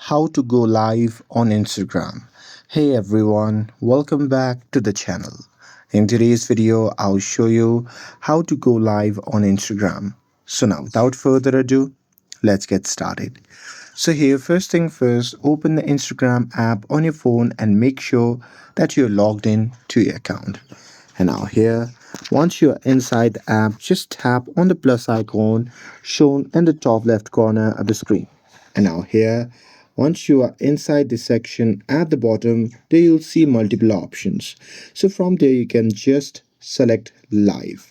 how to go live on Instagram. Hey everyone, welcome back to the channel. In today's video, I'll show you how to go live on Instagram. So now, without further ado, let's get started. So here, first thing first, open the Instagram app on your phone and make sure that you're logged in to your account. And now here, once you're inside the app, just tap on the plus icon shown in the top left corner of the screen. And now here, once you are inside the section at the bottom, there you'll see multiple options. So from there, you can just select live.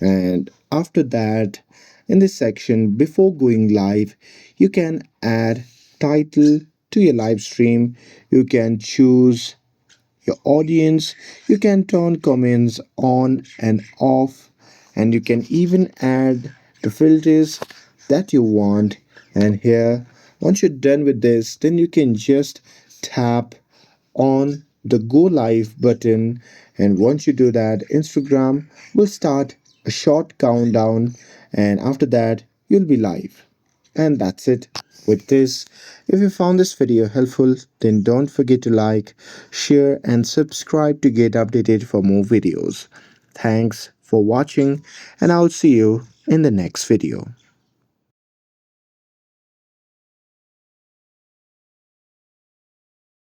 And after that, in this section, before going live, you can add title to your live stream. You can choose your audience. You can turn comments on and off, and you can even add the filters that you want. And here, once you're done with this, then you can just tap on the go live button, and once you do that, Instagram will start a short countdown, and after that you'll be live. And that's it with this. If you found this video helpful, then don't forget to like, share and subscribe to get updated for more videos. Thanks for watching, and I'll see you in the next video.